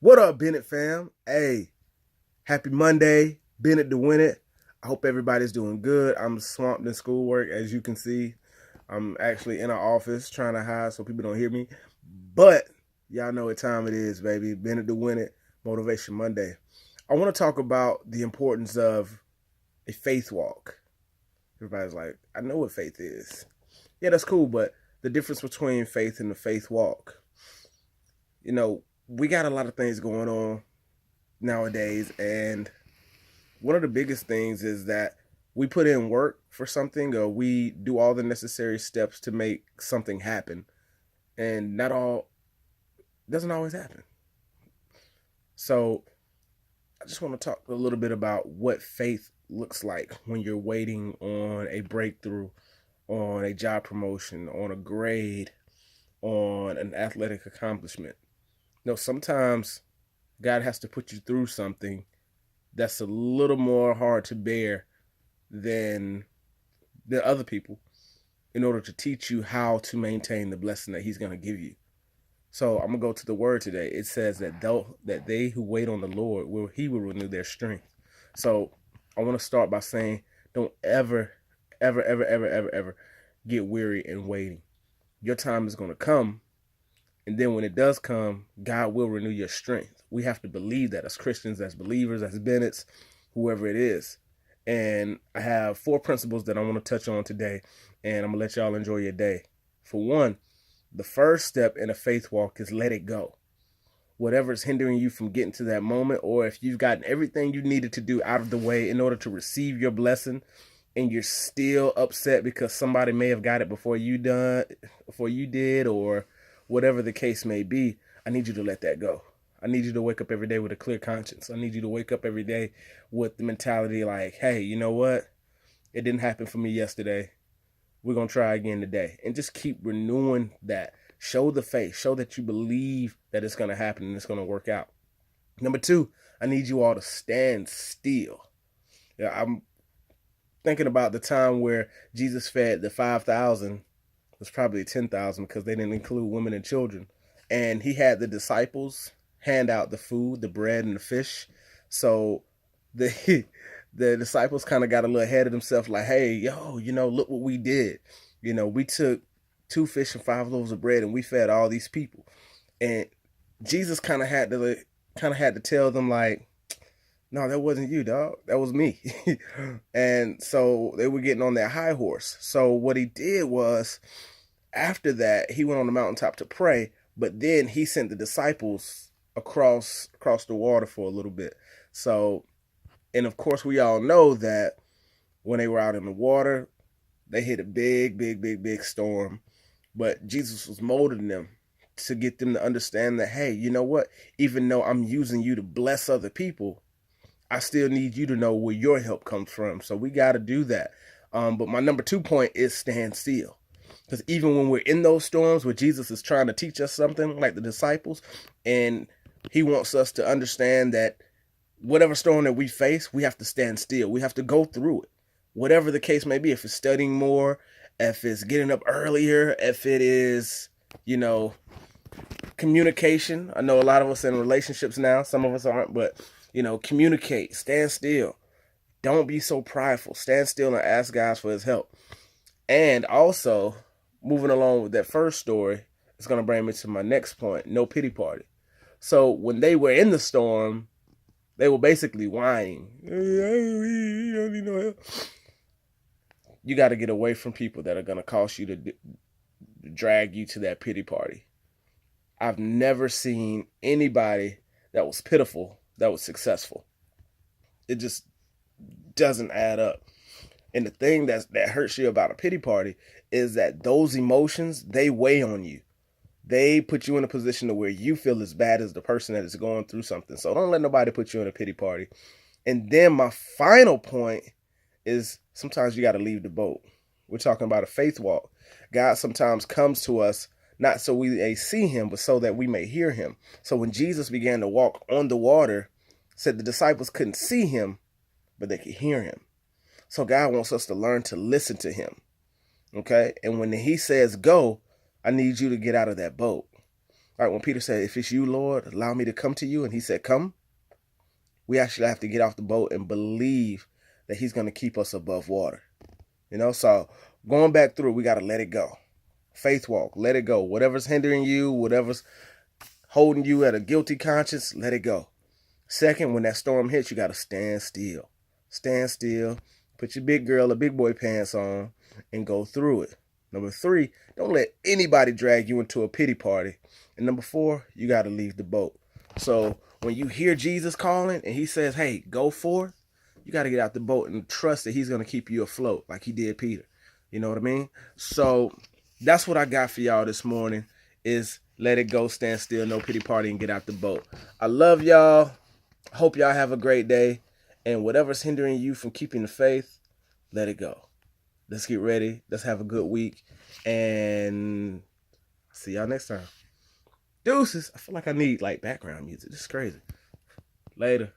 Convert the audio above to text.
What up, Bennett fam? Hey, happy Monday. Bennett to win it. I hope everybody's doing good. I'm swamped in schoolwork, as you can see. I'm actually in our office trying to hide so people don't hear me. But y'all know what time it is, baby. Bennett to win it. Motivation Monday. I want to talk about the importance of a faith walk. Everybody's like, I know what faith is. Yeah, that's cool, but the difference between faith and the faith walk. You know, we got a lot of things going on nowadays, and one of the biggest things is that we put in work for something, or we do all the necessary steps to make something happen, and not all doesn't always happen. So I just want to talk a little bit about what faith looks like when you're waiting on a breakthrough, on a job promotion, on a grade, on an athletic accomplishment. No, sometimes God has to put you through something that's a little more hard to bear than the other people in order to teach you how to maintain the blessing that he's going to give you. So I'm going to go to the word today. It says that they who wait on the Lord he will renew their strength. So I want to start by saying, don't ever get weary in waiting. Your time is going to come, and then when it does come, God will renew your strength. We have to believe that as Christians, as believers, as Bennett's, whoever it is. And I have 4 principles that I want to touch on today, and I'm going to let y'all enjoy your day. For one, the first step in a faith walk is let it go. Whatever is hindering you from getting to that moment, or if you've gotten everything you needed to do out of the way in order to receive your blessing, and you're still upset because somebody may have got it before you did, or whatever the case may be, I need you to let that go. I need you to wake up every day with a clear conscience. I need you to wake up every day with the mentality like, hey, you know what? It didn't happen for me yesterday. We're going to try again today. And just keep renewing that. Show the faith. Show that you believe that it's going to happen and it's going to work out. Number 2, I need you all to stand still. Yeah, I'm thinking about the time where Jesus fed the 5,000. It was probably 10,000 because they didn't include women and children. And he had the disciples hand out the food, the bread and the fish. So the the disciples kind of got a little ahead of themselves, like, hey, yo, look what we did. We took 2 fish and 5 loaves of bread and we fed all these people. And Jesus kind of had to tell them, like, no, that wasn't you, dog. That was me. And so they were getting on their high horse. So what he did was, after that, he went on the mountaintop to pray, but then he sent the disciples across the water for a little bit. So, and of course, we all know that when they were out in the water, they hit a big storm. But Jesus was molding them to get them to understand that, hey, you know what? Even though I'm using you to bless other people, I still need you to know where your help comes from. So we got to do that. But my number 2 point is stand still. Because even when we're in those storms where Jesus is trying to teach us something, like the disciples, and he wants us to understand that whatever storm that we face, we have to stand still. We have to go through it. Whatever the case may be, if it's studying more, if it's getting up earlier, if it is, communication. I know a lot of us in relationships now, some of us aren't, but, communicate, stand still. Don't be so prideful. Stand still and ask God for his help. And also, moving along with that first story, it's going to bring me to my next point, no pity party. So when they were in the storm, they were basically whining. You got to get away from people that are going to cause you to drag you to that pity party. I've never seen anybody that was pitiful that was successful. It just doesn't add up. And the thing that hurts you about a pity party is that those emotions, they weigh on you. They put you in a position to where you feel as bad as the person that is going through something. So don't let nobody put you in a pity party. And then my final point is, sometimes you got to leave the boat. We're talking about a faith walk. God sometimes comes to us not so we may see him, but so that we may hear him. So when Jesus began to walk on the water, said the disciples couldn't see him, but they could hear him. So God wants us to learn to listen to him. Okay? And when he says go, I need you to get out of that boat. Right, when Peter said, if it's you, Lord, allow me to come to you, and he said, come, we actually have to get off the boat and believe that he's going to keep us above water. So going back through, we got to let it go. Faith walk, let it go. Whatever's hindering you, whatever's holding you at a guilty conscience, let it go. Second, when that storm hits, you got to stand still. Stand still, put your big girl or big boy pants on, and go through it. Number 3, don't let anybody drag you into a pity party. And number 4, you got to leave the boat. So when you hear Jesus calling and he says, hey, go forth, you got to get out the boat and trust that he's going to keep you afloat like he did Peter. You know what I mean? So that's what I got for y'all this morning is let it go, stand still, no pity party, and get out the boat. I love y'all. Hope y'all have a great day. And whatever's hindering you from keeping the faith, let it go. Let's get ready. Let's have a good week. And see y'all next time. Deuces. I feel like I need background music. This is crazy. Later.